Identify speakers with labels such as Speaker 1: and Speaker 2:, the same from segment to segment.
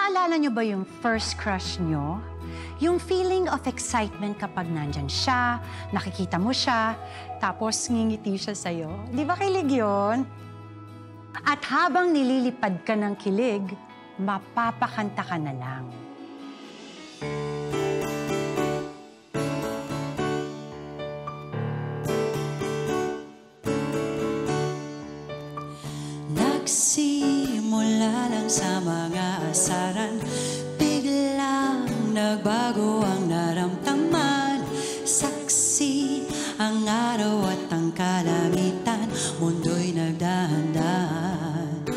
Speaker 1: Naalala niyo ba yung first crush niyo? Yung feeling of excitement kapag nandyan siya, nakikita mo siya, tapos ngingiti siya sa'yo. Di ba kilig yun? At habang nililipad ka ng kilig, mapapakanta ka na lang.
Speaker 2: Nagsimula lang sa mga asaran, biglang nagbago ang naramdaman. Saksi ang araw at ang kalamitan, mundo'y nagdahan-dahan.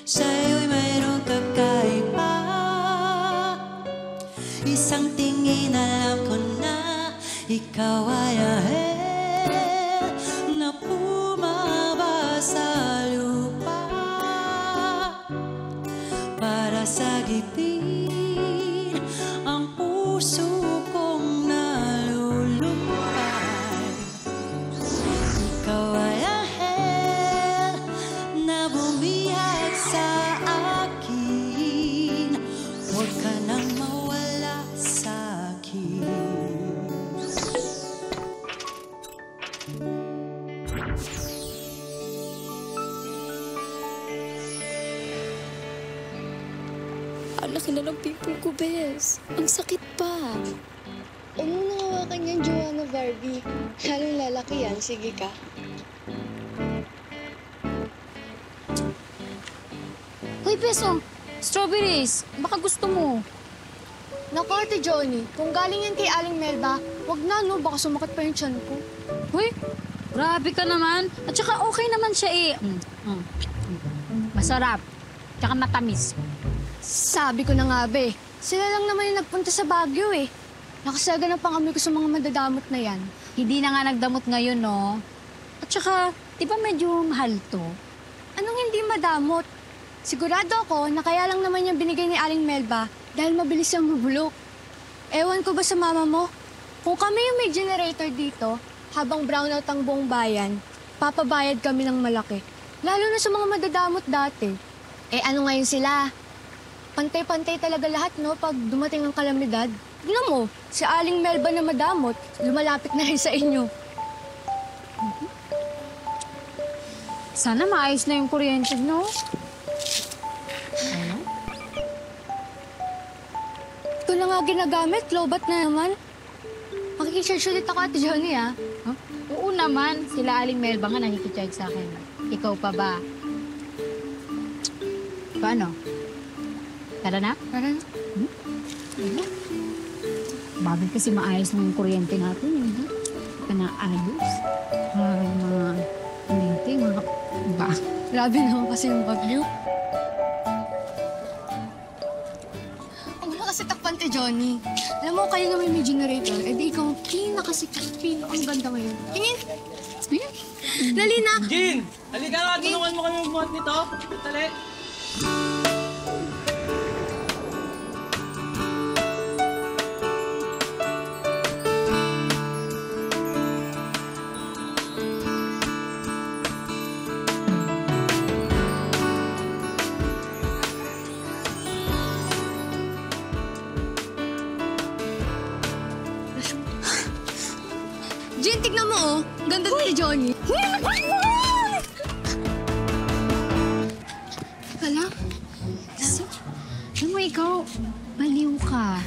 Speaker 2: Sa'yo'y mayroong kakaiba, isang tingin alam ko na ikaw ay ahel na bumaba sa lupa para sagipin ang puso kong nalulumbay. Ikaw ay ahel na bumihag sa akin, huwag ka nang mawala sa akin.
Speaker 3: Ang laki na ng pimple ko, Bes. Ang sakit pa.
Speaker 4: Huwag mo nang hawakan yan, Joanna Barbie. Lalong lalaki yan. Sige ka.
Speaker 3: Hoy, Beso! Strawberries! Baka gusto mo.
Speaker 4: Naku, Ate Johnny, kung galing yan kay Aling Melba, wag na, no? Baka sumakit pa yung tiyan ko.
Speaker 3: Hoy, grabe ka naman. At saka okay naman siya eh. Masarap. Tsaka matamis.
Speaker 4: Sabi ko na nga, be. Sila lang naman yung nagpunta sa Baguio, eh. Nakasaga ng pangamoy ko sa mga madadamot na yan.
Speaker 3: Hindi na nga nagdamot ngayon, no? At saka, di ba medyo mahal to?
Speaker 4: Anong hindi madamot? Sigurado ako na kaya lang naman yung binigay ni Aling Melba dahil mabilis siyang bubulok. Ewan ko ba sa mama mo? Kung kami yung may generator dito, habang brownout ang buong bayan, papabayad kami ng malaki. Lalo na sa mga madadamot dati. Eh ano ngayon sila? Pantay-pantay talaga lahat, no? Pag dumating ang kalamidad. Tignan mo, si Aling Melba na madamot, lumalapit na rin sa inyo.
Speaker 3: Sana maayos na yung kuryente, no? Ano?
Speaker 4: Ito na nga ginagamit, lobat na naman. Makikicharge ulit ako, Ate Johnny, ah.
Speaker 3: Huh? Oo naman, sila Aling Melba nga nakikicharge sa akin. Ikaw pa ba? Paano? Tara na?
Speaker 4: Tara na.
Speaker 3: Bagay kasi maayos ng kuryente natin, hindi? Ika na ayos. Mga kuryente, mga ba?
Speaker 4: Grabe naman kasi yung bagyo. Ang wala kasi takpan, Ate Johnny. Alam mo, kayo na may generator, edi ikaw ang pinakasikat, ang ganda ngayon. Tingin! Dali na!
Speaker 5: Jean! Halika nga, tulungan mo kami magbuhat nito. Dali!
Speaker 4: Jen, tignan mo, oh. Ganda ni Johnny. Kala?
Speaker 3: Alam mo, ikaw, baliw ka.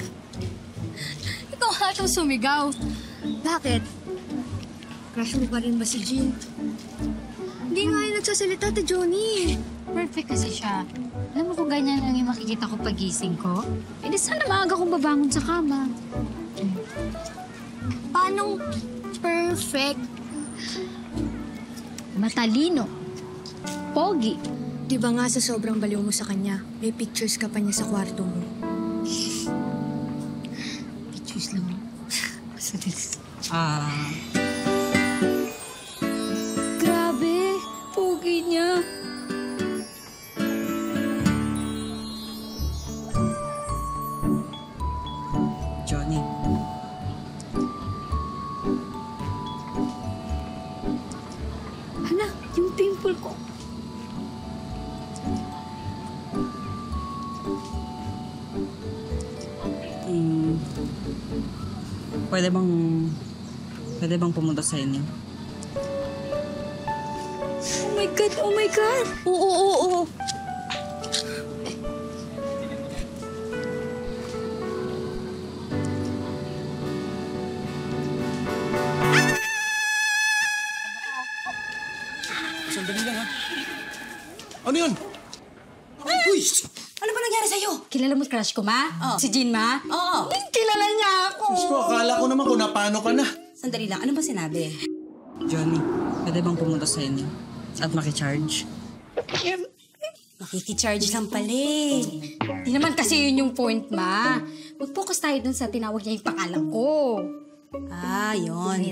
Speaker 4: Ikaw nga siyang sumigaw. Bakit? Crush mo pa rin ba si Jean? Hindi nga yung nagsasalita, Ate Johnny.
Speaker 3: Perfect kasi siya. Alam mo kung ganyan lang yung makikita ko pagising ko? Eh di sana maaga kong babangon sa kama.
Speaker 4: Paanong perfect?
Speaker 3: Matalino. Pogi.
Speaker 4: Di ba nga sa sobrang baliw mo sa kanya, may pictures ka pa niya sa kwarto mo?
Speaker 3: Pictures lang.
Speaker 4: Grabe, pogi niya.
Speaker 2: Johnny.
Speaker 4: Hala, yung pimple ko.
Speaker 6: Pwede bang pumunta sa inyo?
Speaker 4: Oh my God! Oh my God! Oo.
Speaker 7: Sandali lang, ha? Ano yun? Uy!
Speaker 2: Ano ba nangyari sa'yo?
Speaker 8: Kilala mo crush ko, ma? Si Jean, ma?
Speaker 2: Oo.
Speaker 8: Kilala niya ako.
Speaker 7: Diyos ko, akala ko naman kung napano ka na.
Speaker 2: Sandali lang, ano ba sinabi?
Speaker 6: Johnny, pwede bang pumunta sa inyo? At makicharge?
Speaker 2: Makikicharge lang pala eh.
Speaker 8: Di naman kasi yun yung point, ma. Mag-focus tayo dun sa tinawag niya yung pangalan ko.
Speaker 2: Ah, yun.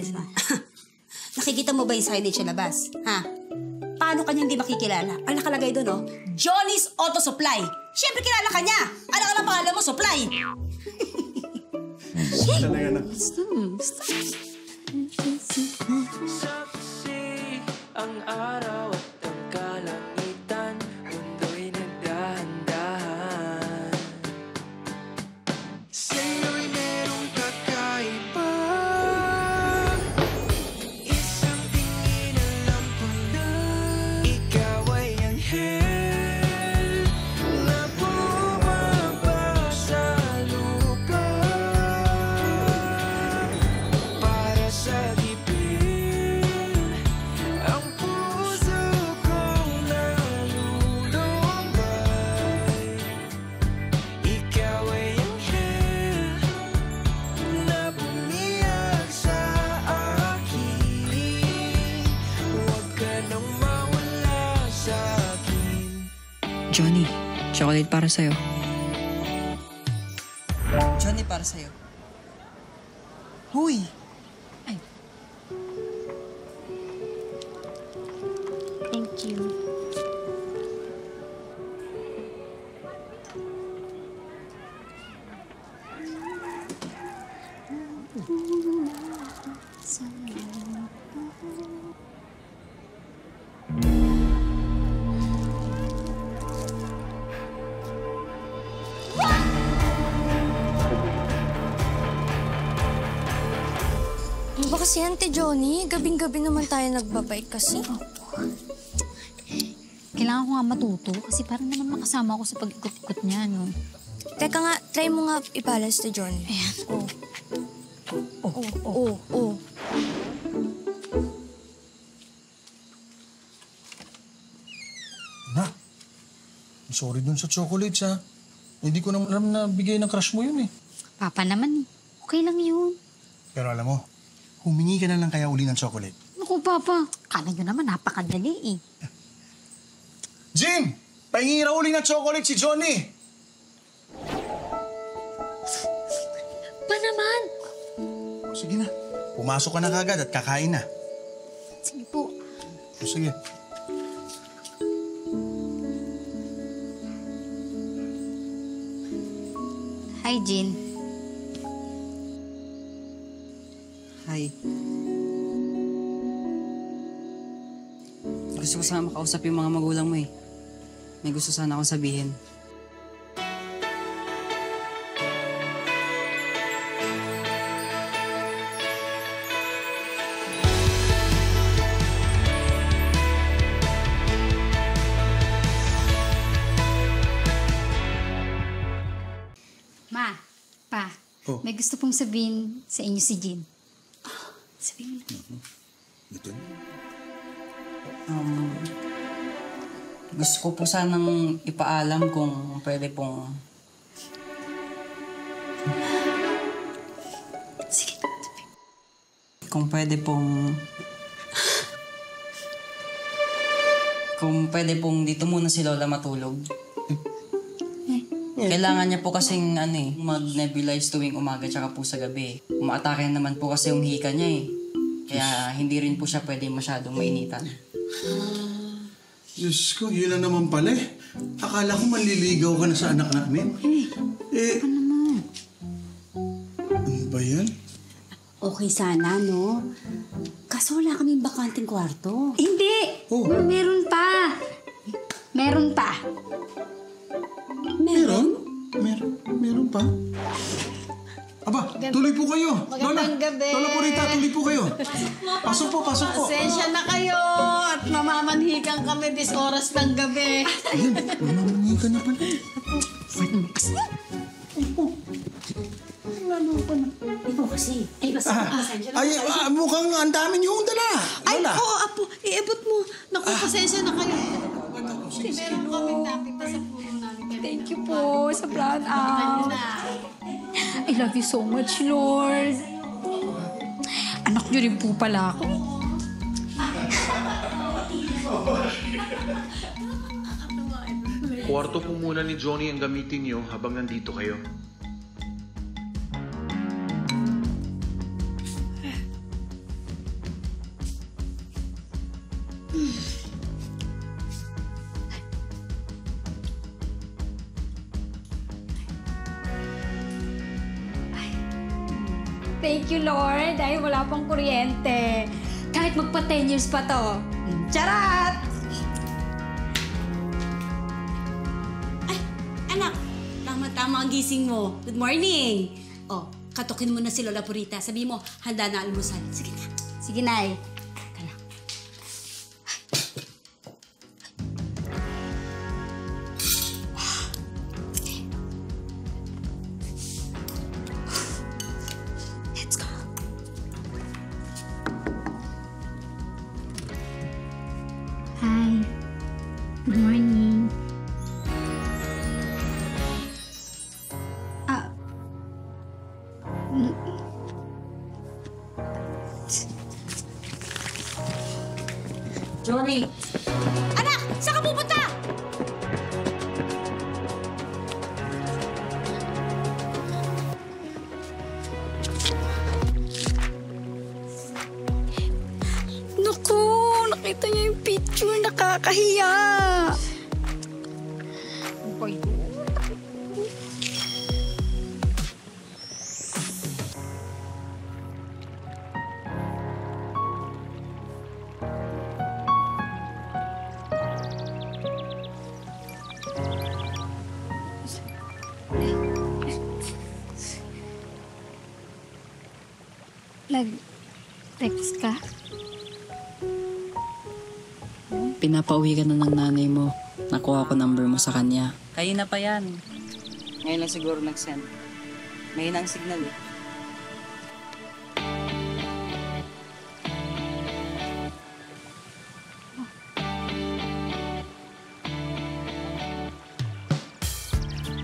Speaker 2: Nakikita mo ba yung signage sa labas? Ha? Paano kanya hindi makikilala? Ang nakalagay doon, oh, Johnny's Auto Supply. Siyempre kilala ka niya. Ano ka lang pangalan mo? Supply.
Speaker 7: Talaga na.
Speaker 9: Saksi ang araw at ang kalangitan, mundo'y nagdahan-dahan. Sa'yo'y merong kakaiba, isang tingin alam ko na ikaw ay anghel na bumaba sa lupa para sa dibdib. Ang puso kong nalulumbay, ikaw ay anghel na bumiyag sa akin. Huwag ka nang mawala sa akin.
Speaker 6: Johnny, chocolate para sa'yo. Johnny, para sa'yo. Huy!
Speaker 4: Thank you. Ano ba kasi Ate Johnny? Gabing-gabi naman tayo nagbabike kasi.
Speaker 3: Kailangan ko nga matuto kasi parang naman makasama ako sa pag-ikot-ikot niya, no?
Speaker 4: Teka nga, try mo nga ipalas Ate Johnny.
Speaker 3: Ayan.
Speaker 4: Oo.
Speaker 7: Na, sorry dun sa chocolates, ha? Hindi ko naman alam na bigay ng crush mo yun, eh.
Speaker 3: Papa naman eh. Okay lang yun.
Speaker 7: Pero alam mo, humingi ka na lang kaya uli ng chocolate.
Speaker 3: Naku, Papa. Kala nyo naman napakadali eh.
Speaker 7: Jim! Pahingi raw uli ng chocolate si Johnny!
Speaker 3: Pa naman!
Speaker 7: Sige na, pumasok ka na kagad at kakain na.
Speaker 3: Sige po.
Speaker 7: O sige.
Speaker 3: Hi, Jean.
Speaker 6: Hi. Gusto ko sana makausap yung mga magulang mo eh. May gusto sana akong sabihin.
Speaker 3: Ma, Pa,
Speaker 7: Oh.
Speaker 3: may gusto pong sabihin sa inyo si Jean. Sabihin mo na.
Speaker 7: Ito na.
Speaker 6: Gusto ko po sanang ipaalam kung pwede pong...
Speaker 3: Sige.
Speaker 6: Kung pwede pong... Kung pwede pong dito muna si Lola matulog. Kailangan niya po kasing mag-nebulize tuwing umaga tsaka po sa gabi. Umaatake naman po kasi yung hika niya eh. Kaya hindi rin po siya pwede masyadong mainitan.
Speaker 7: Diyos ko, yun na naman pala eh. Akala ko manliligaw ka na sa anak namin. Ano ba yan?
Speaker 2: Okay sana, no? Kaso wala kaming bakanting kwarto.
Speaker 8: Hindi!
Speaker 7: Oh.
Speaker 8: Meron pa! Meron pa!
Speaker 7: Meron? Meron pa? Aba, tuloy po kayo.
Speaker 10: Magandang gabi.
Speaker 7: Lola Purita, tuloy po kayo. Pasok po.
Speaker 10: Pasensya na kayo at mamamanhikan kami this oras ng gabi.
Speaker 7: Ayun, mamamanhikan na pala. Mukhang ang dami niyong dala.
Speaker 10: Ay,
Speaker 7: Lola.
Speaker 10: oo, Apo. Iabot mo. Naku, pasensya na kayo. Meron kaming nakita sa puno namin.
Speaker 3: Thank you po sa plan out. I love you so much, Lord. Anak niyo rin po pala ako.
Speaker 11: Kwarto po muna ni Johnny ang gamitin niyo habang nandito kayo.
Speaker 8: Thank you, Lord, dahil wala pang kuryente. Kahit magpa 10 years pa to. Charat!
Speaker 2: Ay, anak. Tama-tama ang gising mo. Good morning. Oh, katukin mo na si Lola Purita. Sabi mo, handa na almusal. Sige na. Sige, Nay. Let's go.
Speaker 3: Hi. Good morning.
Speaker 6: Johnny!
Speaker 2: Anak! Saan ka pupunta?
Speaker 3: Naku, nakita niya yung picture. Nakakahiya. Nag-text ka?
Speaker 6: Pinapauwi ka na ng nanay mo. Nakuha ko number mo sa kanya. Kayo na pa yan. Ngayon lang siguro nag-send. May hinang signal eh.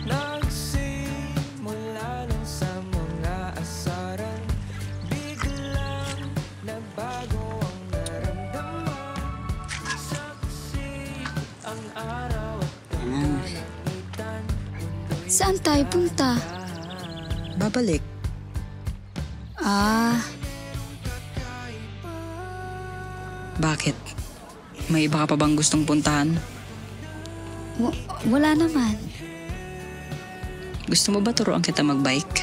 Speaker 9: Nagsimula lang sa mga asaran, biglang nagbago ang naramdaman. Saksi ang araw at pagkalakitan.
Speaker 3: Saan tayo punta?
Speaker 6: Babalik. Bakit? May iba ka pa bang gustong puntahan?
Speaker 3: Wala naman.
Speaker 6: Gusto mo ba turuan kita mag-bike?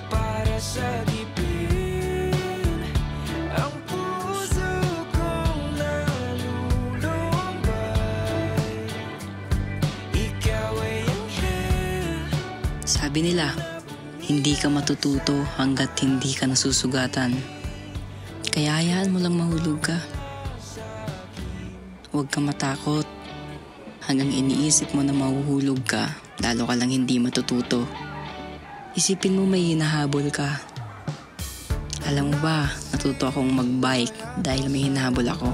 Speaker 9: Para sa dibdib, ang puso kong nalulumbay. Ikaw ay anghel.
Speaker 6: Sabi nila, hindi ka matututo hanggat hindi ka nasusugatan. Kaya hayaan mo lang mahulog ka. Huwag kang matakot. Hanggang iniisip mo na mahuhulog ka, lalo ka lang hindi matututo. Isipin mo may hinahabol ka. Alam mo ba, natuto akong mag-bike dahil may hinahabol ako.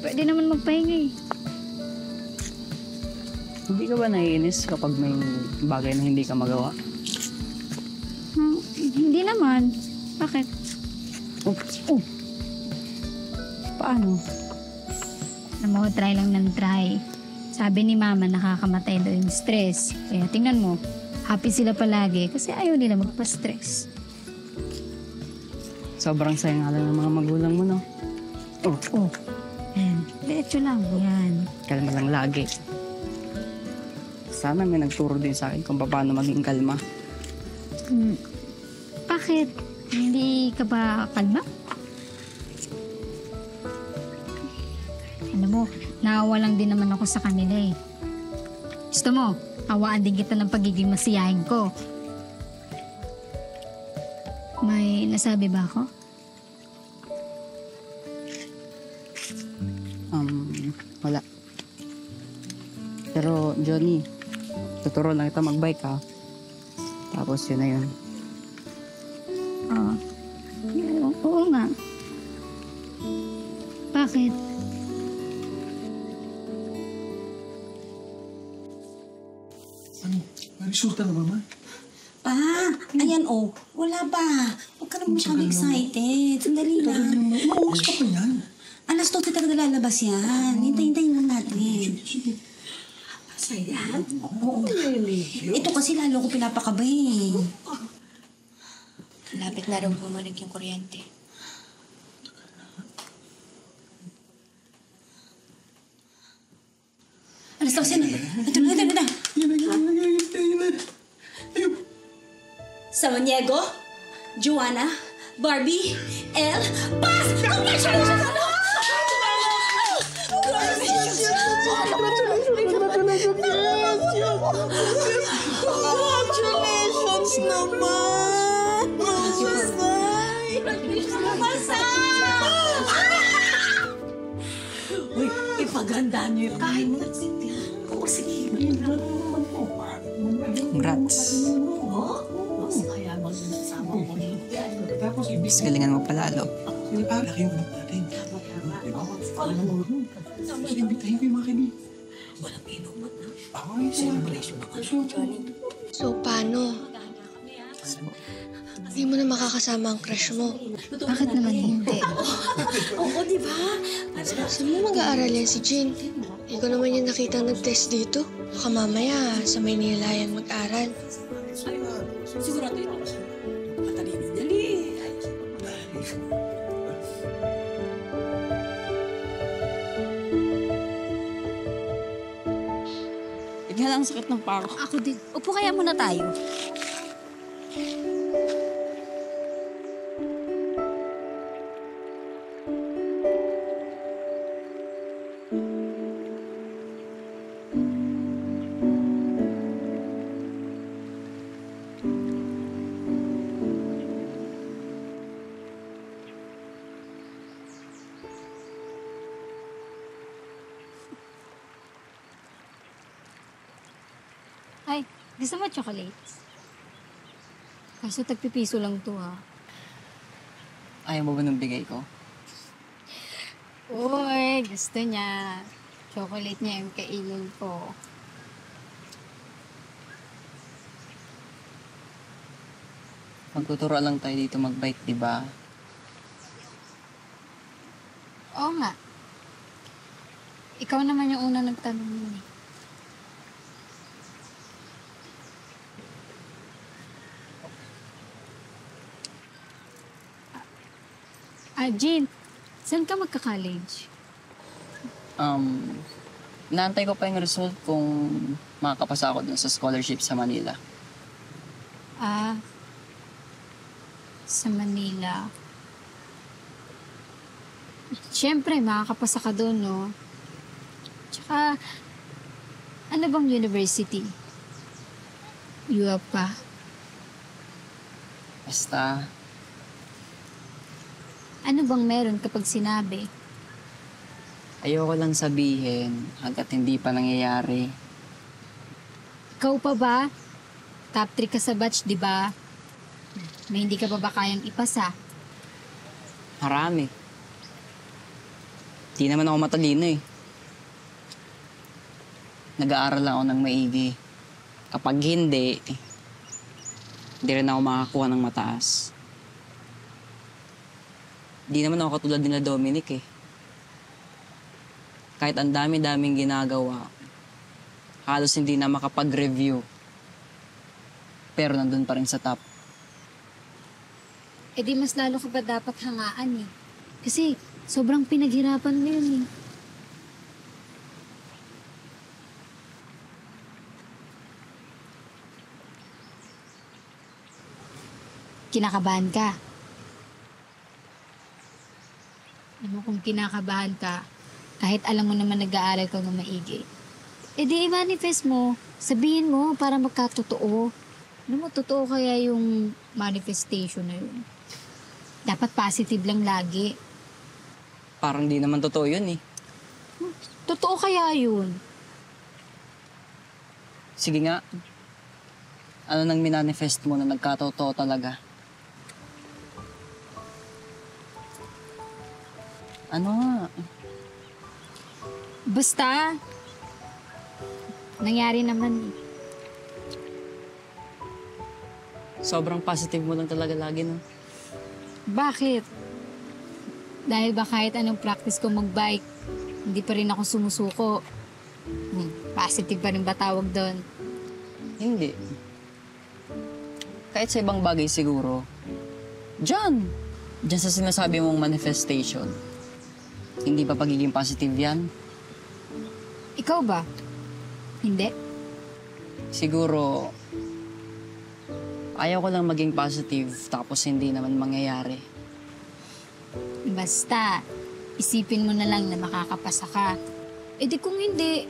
Speaker 3: Pwede naman magpahinga eh.
Speaker 6: Hindi ka ba naiinis kapag may bagay na hindi ka magawa?
Speaker 3: Hindi naman. Bakit?
Speaker 6: Paano?
Speaker 3: Alam mo, try lang ng try. Sabi ni Mama, nakakamatay daw yung stress. Kaya tingnan mo, happy sila palagi kasi ayaw nila magpa-stress.
Speaker 6: Sobrang saya nga lang ng mga magulang mo, no?
Speaker 3: Ayan. Diretso lang. Yan.
Speaker 6: Kalma lang lagi. Sana may nagturo din sa akin kung paano maging kalma.
Speaker 3: Bakit? Hindi ka ba kalma? Alam mo, naawa lang din naman ako sa kanila eh. Gusto mo, awaan din kita ng pagiging masiyahin ko. May nasabi ba ako?
Speaker 6: Wala. Pero, Johnny, tuturo lang kita mag-bike ha. Tapos yun na yun.
Speaker 3: Oo nga. Bakit?
Speaker 7: Ano? May resulta na ba, ma?
Speaker 2: Pa, ayan wala pa. Huwag ka naman masyado excited. Sandali lang.
Speaker 7: Mauwas ka pa yan.
Speaker 2: Alas 12 talaga lalabas yan. Hintayin lang natin.
Speaker 10: Masaya.
Speaker 2: Ito kasi lalo ko pinapakabay.
Speaker 12: Lapit na rin bumalik yung kuryente.
Speaker 2: Alas 12 na. Ito na. Samaniego, Joanna, Barbie, Elle, Paz! Congratulations! Congratulations naman!
Speaker 10: Uy, ipaganda niyo yung kahit mo nagsintihan. Oo, sige.
Speaker 6: Congrats.
Speaker 10: Kaya magsasama ko niyo.
Speaker 7: Tapos,
Speaker 6: Mas galingan mo palalo.
Speaker 7: laki yung anak natin. Imbitahin ko yung mga kaibigan.
Speaker 10: Walang inuman na.
Speaker 7: Ay, celebration na kayo.
Speaker 12: So, paano? Hindi mo na makakasama ang crush mo.
Speaker 3: Bakit naman hindi?
Speaker 10: Oo, di ba?
Speaker 12: Saan mo mag-aaral yan si Jean? Hindi ko naman yung nakita nag-test dito. Baka mamaya sa Maynila yan mag-aral.
Speaker 10: Sigurado ito kasi. Matalino dali.
Speaker 6: Tignan lang ang sakit ng pako.
Speaker 2: Ako din. Upo kaya muna tayo.
Speaker 3: Ay, gusto mo chocolates? Kaso tagpipiso lang to ha.
Speaker 6: Ayaw mo ba nung bigay ko?
Speaker 3: Uy, gusto niya. Chocolate niya yung kainin ko.
Speaker 6: Magtuturo lang tayo dito mag-bike, di ba?
Speaker 3: Oo nga. Ikaw naman yung una nagtanong nun eh. Jean, saan ka magka-college?
Speaker 6: Naantay ko pa yung result kung makakapasa ako dun sa scholarship sa Manila.
Speaker 3: Sa Manila. Siyempre, makakapasa ka doon, no? Tsaka, ano bang university? UAP pa?
Speaker 6: Basta,
Speaker 3: Ano bang meron kapag sinabi?
Speaker 6: ayoko lang sabihin hanggat hindi pa nangyayari.
Speaker 3: Ikaw pa ba? Top 3 ka sa batch, di ba? May hindi ka pa ba kayang ipasa?
Speaker 6: Marami. Di naman ako matalino eh. Nag-aaral lang ako ng maigi. Kapag hindi rin ako makakuha ng mataas. Di naman ako katulad nila Dominic eh. Kahit ang dami-daming ginagawa, halos hindi na makapag-review. Pero nandun pa rin sa top.
Speaker 3: Eh di mas lalo ka ba dapat hangaan eh? Kasi sobrang pinaghirapan mo yun eh. kinakabahan ka. Alam mo, kung kinakabahan ka, kahit alam mo naman nag-aaral ka ng maigi, di i-manifest mo, sabihin mo para magkatotoo. Alam mo, totoo kaya yung manifestation na yun. Dapat positive lang lagi.
Speaker 6: Parang di naman totoo yun eh.
Speaker 3: Totoo kaya yun?
Speaker 6: Sige nga. Ano nang minanifest mo na nagkatotoo talaga? Ano nga?
Speaker 3: Basta, nangyari naman.
Speaker 6: Sobrang positive mo lang talaga lagi, no?
Speaker 3: Bakit? Dahil ba kahit anong practice ko mag-bike, hindi pa rin ako sumusuko? Positive pa rin ba tawag doon?
Speaker 6: Hindi. Kahit sa ibang bagay siguro. Diyan sa sinasabi mong manifestation. Hindi ba pagiging positive yan?
Speaker 3: Ikaw ba? Hindi?
Speaker 6: Siguro, ayaw ko lang maging positive tapos hindi naman mangyayari.
Speaker 3: Basta, isipin mo na lang na makakapasa ka. Di kung hindi,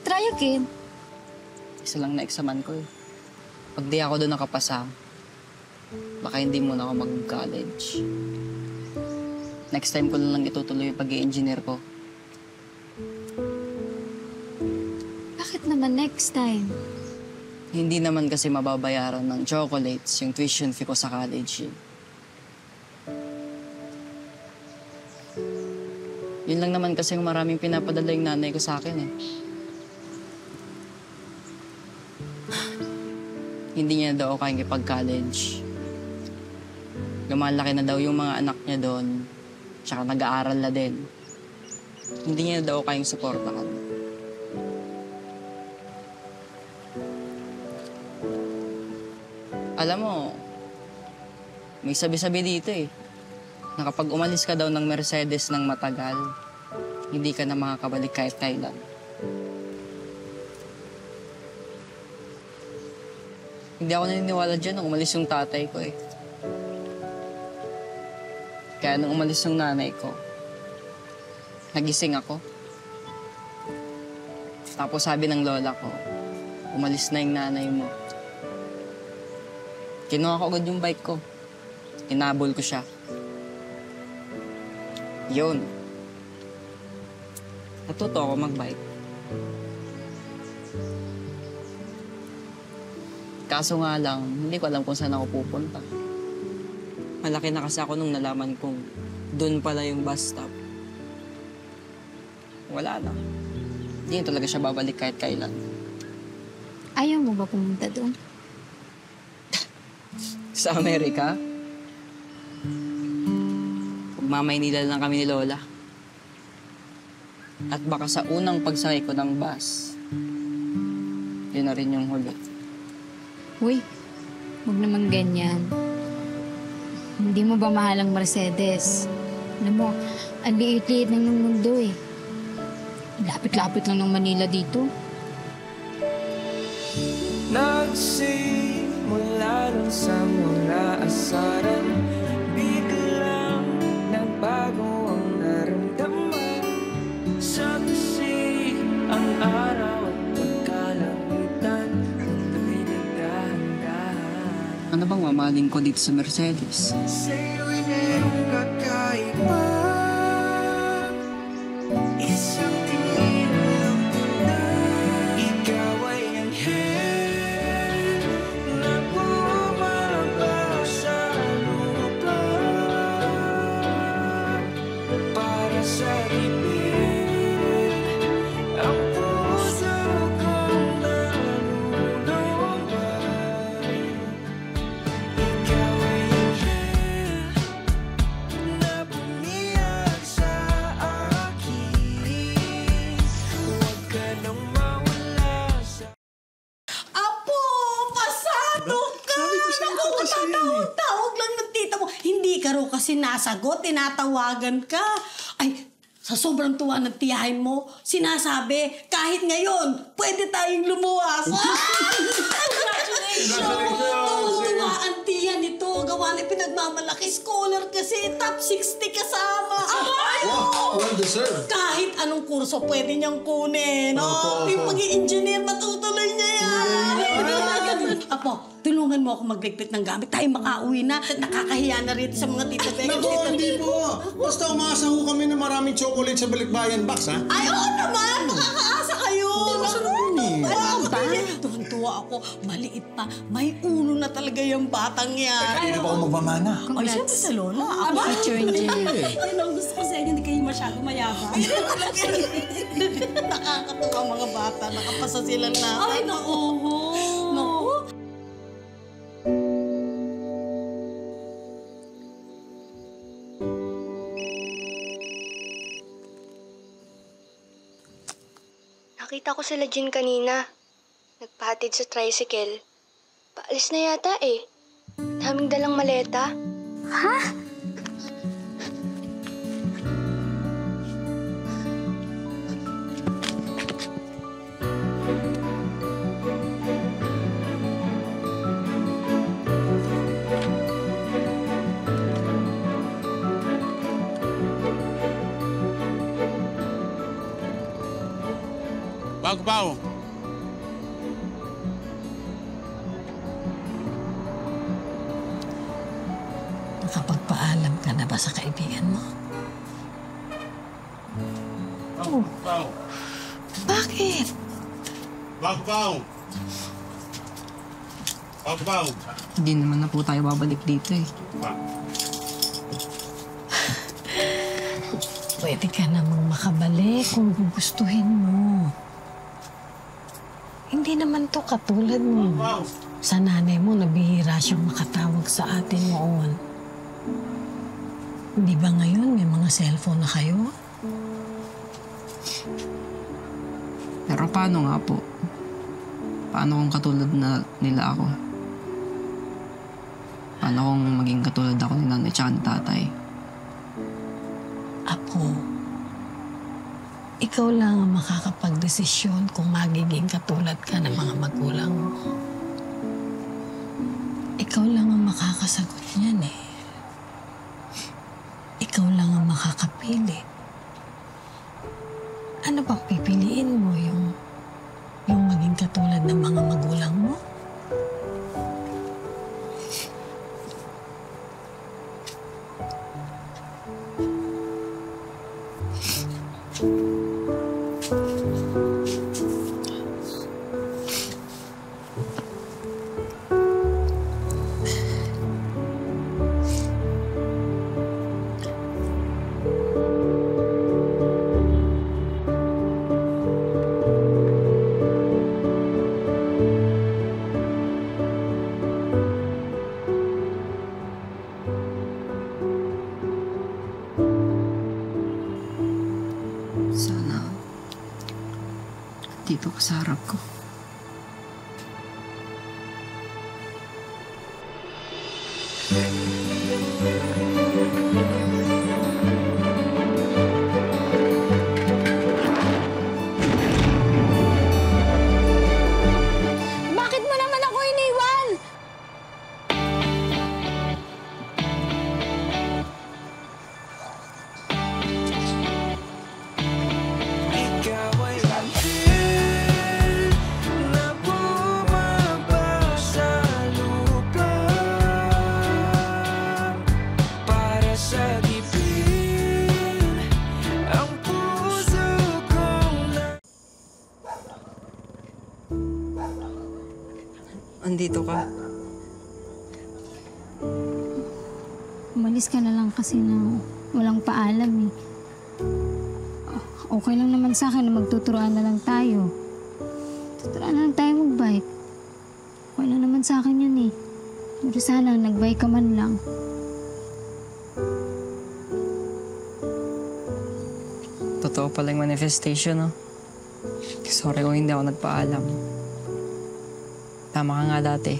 Speaker 3: try again.
Speaker 6: Isa lang na examan ko eh. Pag di ako doon nakapasa, baka hindi muna ako mag-college. Next time ko lang itutuloy yung pag-i-engineer ko.
Speaker 3: Bakit naman next time?
Speaker 6: Hindi naman kasi mababayaran ng chocolates yung tuition fee ko sa college. Yun lang naman kasi yung maraming pinapadala yung nanay ko sa akin eh. Hindi niya daw kayang ipag-college. Lumalaki na daw yung mga anak niya doon, tsaka nag-aaral na din. Hindi niya daw kayang suportahan. Alam mo, may sabi-sabi dito eh, na kapag umalis ka daw ng Mercedes ng matagal, hindi ka na makakabalik kahit kailan. Hindi ako naniniwala dyan nung umalis yung tatay ko eh. Kaya nung umalis yung nanay ko, nagising ako. Tapos sabi ng lola ko, umalis na yung nanay mo. Kinuha ko agad yung bike ko. Inabol ko siya. Yun. Natuto ako mag-bike. Kaso nga lang, hindi ko alam kung saan ako pupunta. Malaki na kasi ako nung nalaman kong doon pala yung bus stop. Wala na. Hindi talaga siya babalik kahit kailan.
Speaker 3: Ayaw mo ba pumunta doon?
Speaker 6: Sa Amerika? Magmamaynila lang kami ni Lola. At baka sa unang pagsakay ko ng bus, yun na rin yung huli.
Speaker 3: Uy, huwag naman ganyan. Hindi mo ba mahal ang Mercedes? Alam mo, ang liit-liit lang ng mundo eh. Lapit-lapit lang ng Manila dito.
Speaker 9: Nagsimula lang sa mga asaran, biglang nagbago ang naramdaman. Sa kasi ang araw at pagkalangitan, tuloy nagdahan-dahan.
Speaker 6: Ano bang mamahalin ko dito sa Mercedes?
Speaker 9: Sa'yo'y merong kakaiba, isang tingin lang na ikaw ay anghel na bumaba sa lupa para sa ibig. Ang puso kong nalulumay, ikaw ay anghel na bumiyag sa akin. Huwag ka nang mawala sa...
Speaker 2: Apo! Pasado ka! Naku, tawag lang ng tita mo. Hindi ka raw kasi nasagot, tinatawagan ka. Ay, sa sobrang tuwa ng tiyahin mo, sinasabi, kahit ngayon, pwede tayong lumuwas. Congratulations! Tuwa ang tiyahin
Speaker 10: pinagmamalaki. Scholar kasi, top 60 kasama. Ay,
Speaker 7: Well deserved.
Speaker 10: kahit anong kurso pwede niyang kunin.
Speaker 7: Opo,
Speaker 10: Yung
Speaker 7: opo.
Speaker 10: pag-i-engineer, matutuloy niya yan. Apo, tulungan mo ako magligpit ng gamit. Tayo makauwi na. Nakakahiya na rito sa mga tita Beng.
Speaker 7: Naku, hindi po. Basta umasa ho kami na maraming chocolate sa Balikbayan box, ha?
Speaker 10: Ay, oo naman! Makakaasa kayo!
Speaker 7: Masarap yun eh.
Speaker 10: Tuwan-tuwa ako. Maliit pa. May ulo na talaga yung batang yan.
Speaker 7: Hindi na pa ako magmamana.
Speaker 10: Ay, siyempre sa lola. Ako.
Speaker 3: Future engineer.
Speaker 10: Yan ang gusto ko sa inyo. Hindi kayo masyado mayabang. Nakakatuwa mga bata. Nakapasa sila na. Ay, naku. Naku.
Speaker 12: Nakita ko sila Jean kanina. Nagpahatid sa tricycle. Paalis na yata eh. Daming dalang maleta.
Speaker 3: Ha?
Speaker 13: Bago.
Speaker 10: Nakapagpaalam ka na ba sa kaibigan mo?
Speaker 13: Bago.
Speaker 10: Bakit?
Speaker 13: Bago.
Speaker 6: Hindi naman na po tayo babalik dito eh.
Speaker 10: Pwede ka namang makabalik kung gugustuhin mo. Hindi naman to katulad mo. Sa nanay mo, nabihira siyang makatawag sa atin noon. Di ba ngayon may mga cellphone na kayo?
Speaker 6: Pero paano nga po? Paano kung katulad na nila ako? Paano kung maging katulad ako ni nanay tsaka ni tatay?
Speaker 10: Apo, ikaw lang ang makakapagdesisyon kung magiging katulad ka ng mga magulang mo. Ikaw lang ang makakasagot niyan eh. Ikaw lang ang makakapili. Ano bang pipiliin mo? Yung maging katulad ng mga magulang mo?
Speaker 6: Sana dito ka sa harap ko.
Speaker 4: Bakit mo naman ako iniwan?
Speaker 9: Ikaw ay anghel na bumaba sa lupa para sagipin ang puso kong
Speaker 6: Andito ka.
Speaker 3: Umalis ka na lang kasi na walang paalam eh. Okay lang naman sa akin na magtuturoan na lang tayo. Tuturoan na lang tayo mag-bike. Okay lang naman sa akin yan eh. Pero sana nag-bike ka man lang.
Speaker 6: Totoo pala yung manifestation, no? Sorry kung hindi ako nagpaalam. Tama ka nga dati.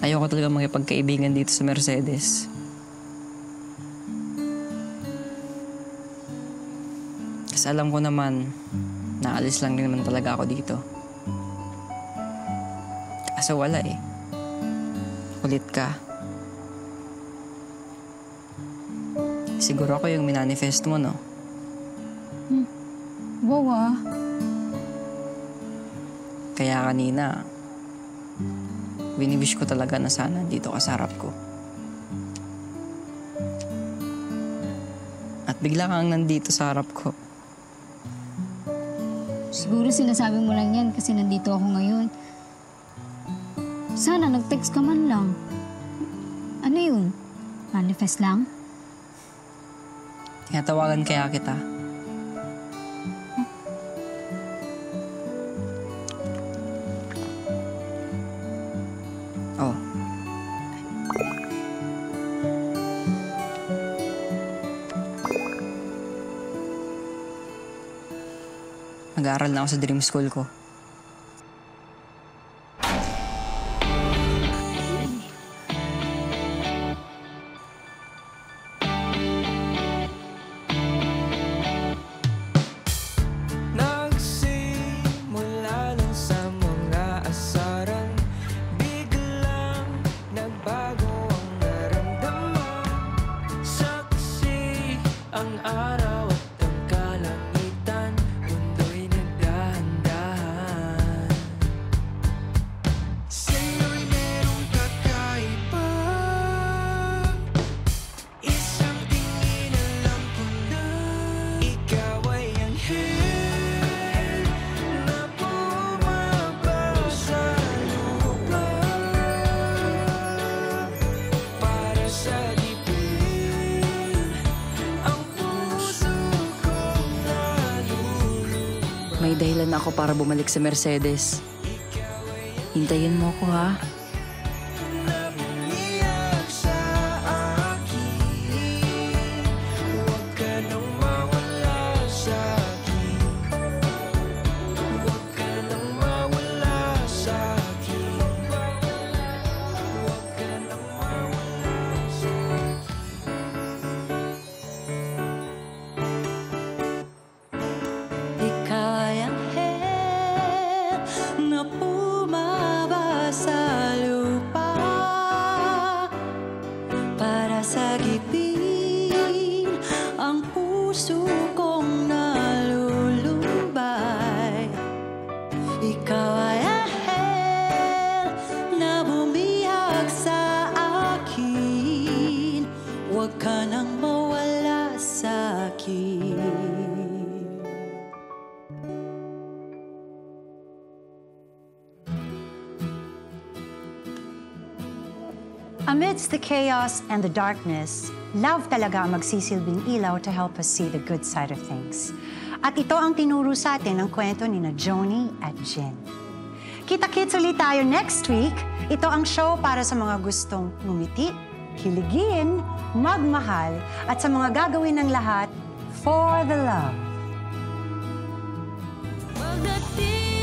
Speaker 6: Ayoko talaga makipagkaibigan dito sa Mercedes. Kasi alam ko naman Naalis lang din naman talaga ako dito. Kaso wala eh. Kulit ka. Siguro ako yung minanifest mo, no?
Speaker 4: Wow ah.
Speaker 6: Kaya kanina, winiwish ko talaga na sana dito ka sa harap ko. At bigla kang nandito sa harap ko.
Speaker 3: Siguro sinasabi mo lang yan kasi nandito ako ngayon. Sana nag-text ka man lang. Ano yun? Manifest lang?
Speaker 6: Tinatawagan kaya kita. Oh. Mag-aaral na ako sa dream school ko.
Speaker 9: Nagsimula lang sa mga asaran, biglang nagbago ang naramdaman. Saksi ang araw at ang kalangitan, mundo'y nagdahan-dahan. Sa'yo'y merong kakaiba, isang tingin alam ko na ikaw ay anghel na bumabaw sa lupa para sa dibdib ang puso kong nalulubog.
Speaker 6: May dahilan ako para bumalik sa Mercedes. Hintayin mo ako, ha?
Speaker 9: Umiyak sa akin, huwag ka nang mawala sa akin. Huwag ka nang mawala sa akin. Huwag ka nang mawala sa akin.
Speaker 10: Ikaw ay anghel na bumaba sa lupa para sagipin ang puso kong nalulumbay. Ikaw ay anghel na bumihag sa akin, huwag ka nang mawala sa akin.
Speaker 1: Amidst the chaos and the darkness, love talaga ang magsisilbing ilaw to help us see the good side of things. At ito ang tinuro sa atin ng kwento ni na Joni at Jen. Kita-kits ulit tayo next week. Ito ang show para sa mga gustong ngumiti, kiligin, magmahal, at sa mga gagawin ng lahat for the love.
Speaker 9: Pagdating